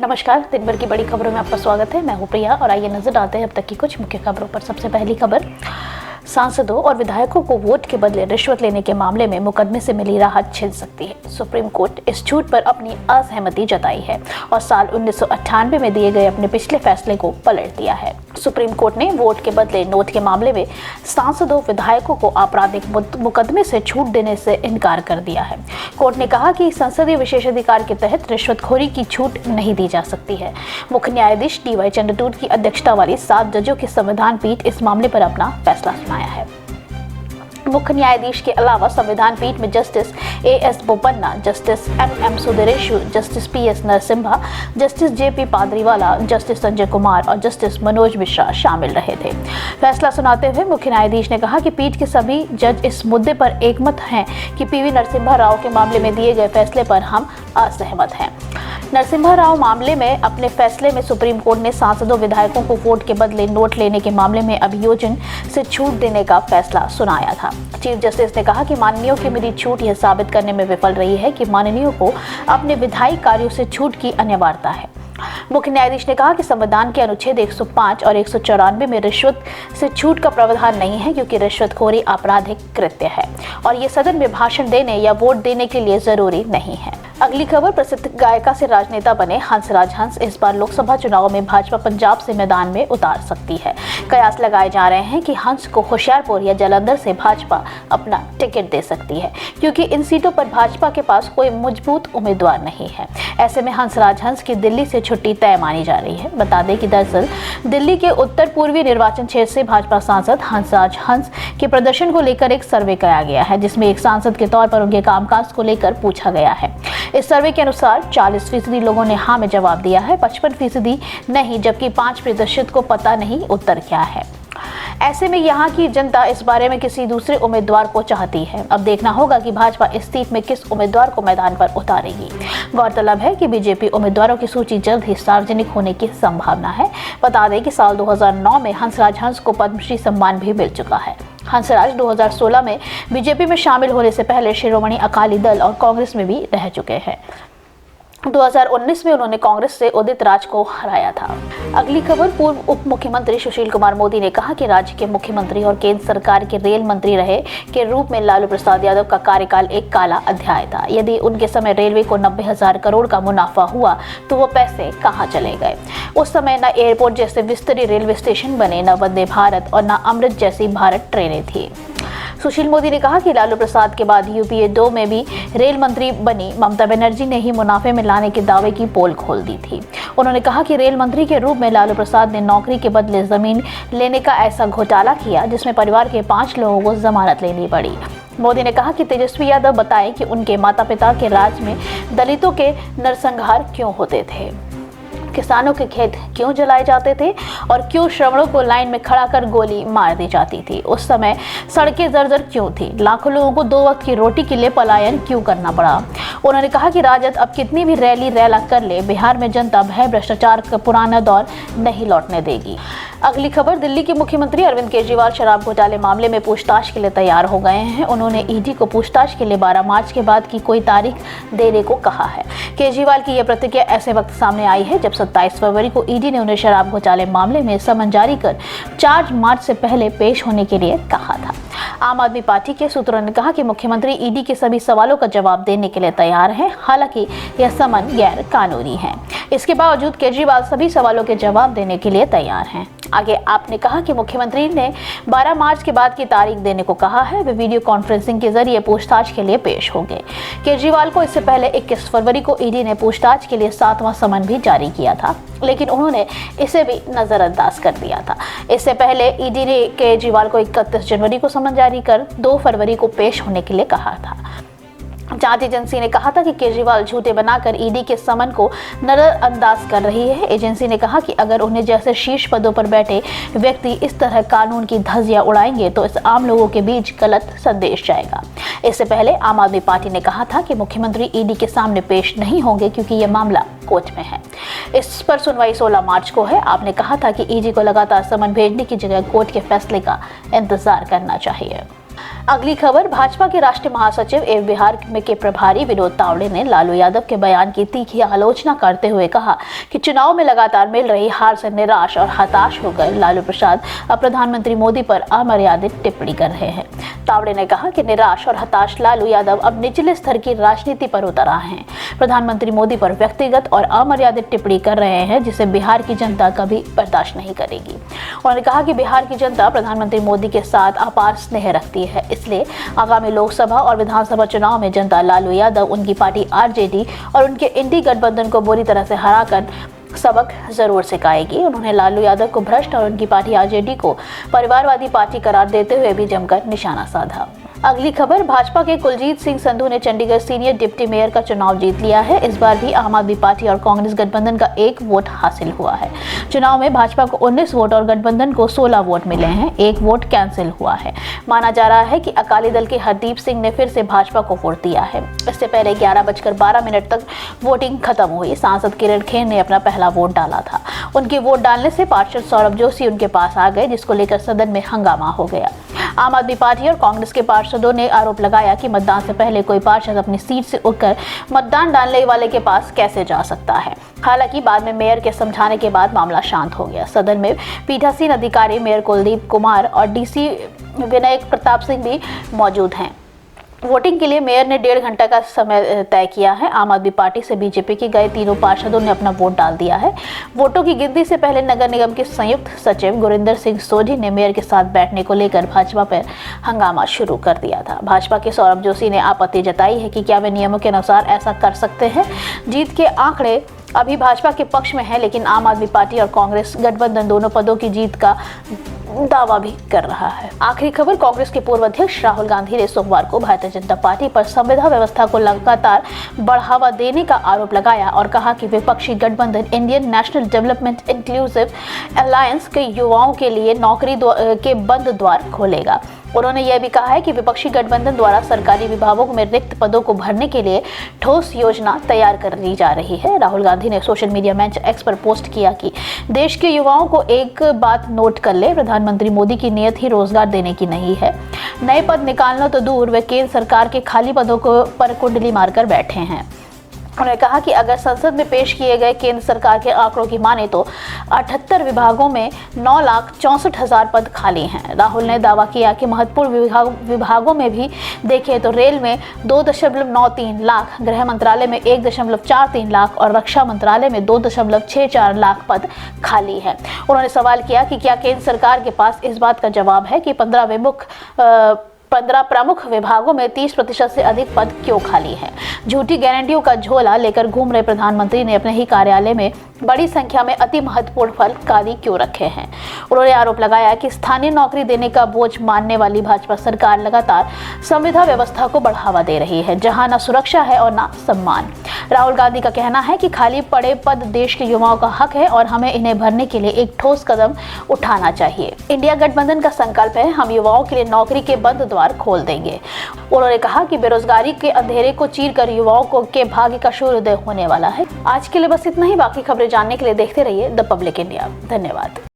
नमस्कार, दिन भर की बड़ी खबरों में आपका स्वागत है। मैं हूं प्रिया और आइए नजर डालते हैं अब तक की कुछ मुख्य खबरों पर। सबसे पहली खबर, सांसदों और विधायकों को वोट के बदले रिश्वत लेने के मामले में मुकदमे से मिली राहत छिन सकती है। सुप्रीम कोर्ट इस छूट पर अपनी असहमति जताई है और साल 1998 में दिए गए अपने पिछले फैसले को पलट दिया है। सुप्रीम कोर्ट ने वोट के बदले नोट के मामले में सांसदों विधायकों को आपराधिक मुकदमे से छूट देने से इनकार कर दिया है। कोर्ट ने कहा कि संसदीय विशेषाधिकार के तहत रिश्वतखोरी की छूट नहीं दी जा सकती है। मुख्य न्यायाधीश DY चंद्रचूड़ की अध्यक्षता वाली 7 जजों की संविधान पीठ इस मामले पर अपना फैसला सुनाया है। मुख्य न्यायाधीश के अलावा संविधान पीठ में justice AS Bopanna, justice MM Sundresh, justice PS Narasimha, justice JP Pardiwala, justice Sanjay Kumar और जस्टिस मनोज मिश्रा शामिल रहे थे। फैसला सुनाते हुए मुख्य न्यायाधीश ने कहा कि पीठ के सभी जज इस मुद्दे पर एकमत हैं कि PV नरसिम्हा राव के मामले में दिए गए फैसले पर हम असहमत हैं। नरसिम्हा राव मामले में अपने फैसले में सुप्रीम कोर्ट ने सांसदों विधायकों को वोट के बदले नोट लेने के मामले में अभियोजन से छूट देने का फैसला सुनाया था। चीफ जस्टिस ने कहा कि माननीयों की मिली छूट यह साबित करने में विफल रही है कि माननीयों को अपने विधायी कार्यों से छूट की अनिवार्यता है। मुख्य न्यायाधीश ने कहा कि संविधान के अनुच्छेद 105 और 194 में रिश्वत से छूट का प्रावधान नहीं है, क्योंकि रिश्वतखोरी आपराधिक कृत्य है और ये सदन में भाषण देने या वोट देने के लिए जरूरी नहीं है। अगली खबर, प्रसिद्ध गायिका से राजनेता बने हंसराज हंस इस बार लोकसभा चुनाव में भाजपा पंजाब से मैदान में उतार सकती है। कयास लगाए जा रहे हैं कि हंस को होशियारपुर या जालंधर से भाजपा अपना टिकट दे सकती है, क्योंकि इन सीटों पर भाजपा के पास कोई मजबूत उम्मीदवार नहीं है। ऐसे में हंसराज हंस की दिल्ली से छुट्टी तय मानी जा रही है। बता दें कि दरअसल दिल्ली के उत्तर पूर्वी निर्वाचन क्षेत्र से भाजपा सांसद हंसराज हंस के प्रदर्शन को लेकर एक सर्वे कराया गया है, जिसमें एक सांसद के तौर पर उनके कामकाज को लेकर पूछा गया है। इस सर्वे के अनुसार 40% लोगों ने हाँ में जवाब दिया है, 55% नहीं, जबकि 5% को पता नहीं उत्तर क्या है। ऐसे में यहाँ की जनता इस बारे में किसी दूसरे उम्मीदवार को चाहती है। अब देखना होगा कि भाजपा इस सीट में किस उम्मीदवार को मैदान पर उतारेगी। गौरतलब है कि बीजेपी उम्मीदवारों की सूची जल्द ही सार्वजनिक होने की संभावना है। बता दें कि साल 2009 में हंसराज हंस को पद्मश्री सम्मान भी मिल चुका है। हंसराज 2016 में बीजेपी में शामिल होने से पहले शिरोमणि अकाली दल और कांग्रेस में भी रह चुके हैं। 2019 में उन्होंने कांग्रेस से उदित राज को हराया था। अगली खबर, पूर्व उप मुख्यमंत्री सुशील कुमार मोदी ने कहा कि राज्य के मुख्यमंत्री और केंद्र सरकार के रेल मंत्री रहे के रूप में लालू प्रसाद यादव का कार्यकाल एक काला अध्याय था। यदि उनके समय रेलवे को 90,000 करोड़ का मुनाफा हुआ तो वो पैसे कहाँ चले गए। उस समय न एयरपोर्ट जैसे विस्तृत रेलवे स्टेशन बने, न वंदे भारत और न अमृत जैसी भारत ट्रेनें थी। सुशील मोदी ने कहा कि लालू प्रसाद के बाद UPA 2 में भी रेल मंत्री बनी ममता बनर्जी ने ही मुनाफे में लाने के दावे की पोल खोल दी थी। उन्होंने कहा कि रेल मंत्री के रूप में लालू प्रसाद ने नौकरी के बदले जमीन लेने का ऐसा घोटाला किया जिसमें परिवार के 5 लोगों को जमानत लेनी पड़ी। मोदी ने कहा कि तेजस्वी यादव बताएं कि उनके माता पिता के राज में दलितों के नरसंहार क्यों होते थे, किसानों के खेत क्यों जलाए जाते थे और क्यों श्रवणों को लाइन में खड़ा कर गोली मार दी जाती थी। उस समय सड़कें जर्जर क्यों थी, लाखों लोगों को 2 वक्त की रोटी के लिए पलायन क्यों करना पड़ा। उन्होंने कहा कि राजद अब कितनी भी रैली रैला कर ले, बिहार में जनता भय भ्रष्टाचार का पुराना दौर नहीं लौटने देगी। अगली खबर, दिल्ली के मुख्यमंत्री अरविंद केजरीवाल शराब घोटाले मामले में पूछताछ के लिए तैयार हो गए हैं। उन्होंने ED को पूछताछ के लिए 12 मार्च के बाद की कोई तारीख देने को कहा है। केजरीवाल की यह प्रतिक्रिया ऐसे वक्त सामने आई है जब 27 फरवरी को ED ने उन्हें शराब घोटाले मामले में समन जारी कर 4 मार्च से पहले पेश होने के लिए कहा था। आम आदमी पार्टी के सूत्रों ने कहा कि मुख्यमंत्री ED के सभी सवालों का जवाब देने के लिए तैयार हैं, हालांकि यह समन गैर कानूनी है। इसके बावजूद केजरीवाल सभी सवालों के जवाब देने के लिए तैयार हैं। आगे आपने कहा कि मुख्यमंत्री ने 12 मार्च के बाद की तारीख देने को कहा है। वे वीडियो कॉन्फ्रेंसिंग के जरिए पूछताछ के लिए पेश होंगे। केजरीवाल को इससे पहले 21 फरवरी को ED ने पूछताछ के लिए 7वां समन भी जारी किया था, लेकिन उन्होंने इसे भी नजरअंदाज कर दिया था। इससे पहले ED ने केजरीवाल को 31 जनवरी को समन जारी कर 2 फरवरी को पेश होने के लिए कहा था। जांच एजेंसी ने कहा था कि केजरीवाल झूठे बनाकर ED के समन को नजरअंदाज कर रही है। एजेंसी ने कहा कि अगर उन्हें जैसे शीर्ष पदों पर बैठे व्यक्ति इस तरह कानून की धज्जियां उड़ाएंगे तो इस आम लोगों के बीच गलत संदेश जाएगा। इससे पहले आम आदमी पार्टी ने कहा था कि मुख्यमंत्री ED के सामने पेश नहीं होंगे क्योंकि यह मामला कोर्ट में है। इस पर सुनवाई 16 मार्च को है। आपने कहा था कि ED को लगातार समन भेजने की जगह कोर्ट के फैसले का इंतजार करना चाहिए। अगली खबर, भाजपा के राष्ट्रीय महासचिव एवं बिहार के प्रभारी विनोद तावड़े ने लालू यादव के बयान की तीखी आलोचना करते हुए कहा कि चुनाव में लगातार मिल रही हार से निराश और हताश होकर लालू प्रसाद अब प्रधानमंत्री मोदी पर अमर्यादित टिप्पणी कर रहे हैं। तावड़े ने कहा कि निराश और हताश लालू यादव अब निचले स्तर की राजनीति पर उतर आए हैं। प्रधानमंत्री मोदी पर व्यक्तिगत और अमर्यादित टिप्पणी कर रहे हैं, जिसे बिहार की जनता कभी बर्दाश्त नहीं करेगी। उन्होंने कहा कि बिहार की जनता प्रधानमंत्री मोदी के साथ अपार स्नेह रखती है, इसलिए आगामी लोकसभा और विधानसभा चुनाव में जनता लालू यादव, उनकी पार्टी आरजेडी और उनके इंडी गठबंधन को बुरी तरह से हराकर सबक जरूर सिखाएगी। उन्होंने लालू यादव को भ्रष्ट और उनकी पार्टी आरजेडी को परिवारवादी पार्टी करार देते हुए भी जमकर निशाना साधा। अगली खबर, भाजपा के कुलजीत सिंह संधू ने चंडीगढ़ सीनियर डिप्टी मेयर का चुनाव जीत लिया है। इस बार भी आम आदमी पार्टी और कांग्रेस गठबंधन का 1 वोट हासिल हुआ है। चुनाव में भाजपा को 19 वोट और गठबंधन को 16 वोट मिले हैं। 1 वोट कैंसिल हुआ है। माना जा रहा है कि अकाली दल के हरदीप सिंह ने फिर से भाजपा को वोट दिया है। इससे पहले 11:12 तक वोटिंग खत्म हुई। सांसद किरण खेर ने अपना पहला वोट डाला था। उनके वोट डालने से पार्षद सौरभ जोशी उनके पास आ गए, जिसको लेकर सदन में हंगामा हो गया। आम आदमी पार्टी और कांग्रेस के पार्षदों ने आरोप लगाया कि मतदान से पहले कोई पार्षद अपनी सीट से उठकर मतदान डालने वाले के पास कैसे जा सकता है। हालांकि बाद में मेयर के समझाने के बाद मामला शांत हो गया। सदन में पीठासीन अधिकारी मेयर कुलदीप कुमार और डीसी विनय प्रताप सिंह भी मौजूद हैं। वोटिंग के लिए मेयर ने 1.5 घंटे का समय तय किया है। आम आदमी पार्टी से बीजेपी के गए तीनों पार्षदों ने अपना वोट डाल दिया है। वोटों की गिनती से पहले नगर निगम के संयुक्त सचिव गुरिंदर सिंह सोढ़ी ने मेयर के साथ बैठने को लेकर भाजपा पर हंगामा शुरू कर दिया था। भाजपा के सौरभ जोशी ने आपत्ति जताई है कि क्या वे नियमों के अनुसार ऐसा कर सकते हैं। जीत के आंकड़े अभी भाजपा के पक्ष में है, लेकिन आम आदमी पार्टी और कांग्रेस गठबंधन दोनों पदों की जीत का दावा भी कर रहा है। आखिरी खबर, कांग्रेस के पूर्व अध्यक्ष राहुल गांधी ने सोमवार को भारतीय जनता पार्टी पर संविदा व्यवस्था को लगातार बढ़ावा देने का आरोप लगाया और कहा कि विपक्षी गठबंधन Indian national development inclusive alliance के युवाओं के लिए नौकरी के बंद द्वार खोलेगा। उन्होंने यह भी कहा है कि विपक्षी गठबंधन द्वारा सरकारी विभागों में रिक्त पदों को भरने के लिए ठोस योजना तैयार कर ली जा रही है। राहुल गांधी ने सोशल मीडिया मंच एक्स पर पोस्ट किया कि देश के युवाओं को एक बात नोट कर ले, प्रधानमंत्री मोदी की नीयत ही रोजगार देने की नहीं है। नए पद निकालना तो दूर, वे केंद्र सरकार के खाली पदों को पर कुंडली मारकर बैठे हैं। उन्होंने कहा कि अगर संसद में पेश किए गए केंद्र सरकार के आंकड़ों की माने तो 78 विभागों में 9,64,000 पद खाली हैं। राहुल ने दावा किया कि महत्वपूर्ण विभागों में भी देखें तो रेल में 2.93 लाख, गृह मंत्रालय में 1.43 लाख और रक्षा मंत्रालय में 2.64 लाख पद खाली हैं। उन्होंने सवाल किया कि क्या केंद्र सरकार के पास इस बात का जवाब है कि 15 प्रमुख विभागों में 30% से अधिक पद क्यों खाली हैं। झूठी गारंटियों का झोला लेकर घूम रहे प्रधानमंत्री ने अपने ही कार्यालय में बड़ी संख्या में अति महत्वपूर्ण पद क्यों रखे हैं। उन्होंने आरोप लगाया कि स्थानीय नौकरी देने का बोझ मानने वाली भाजपा सरकार लगातार संविदा व्यवस्था को बढ़ावा दे रही है, जहां न सुरक्षा है और न सम्मान। राहुल गांधी का कहना है कि खाली पड़े पद देश के युवाओं का हक है और हमें इन्हें भरने के लिए एक ठोस कदम उठाना चाहिए। इंडिया गठबंधन का संकल्प है, हम युवाओं के लिए नौकरी के बंद द्वार खोल देंगे। उन्होंने कहा कि बेरोजगारी के अंधेरे को चीरकर युवाओं के भाग्य का सूर्योदय होने वाला है। आज के लिए बस इतना ही। बाकी खबरें जानने के लिए देखते रहिए द पब्लिक इंडिया। धन्यवाद।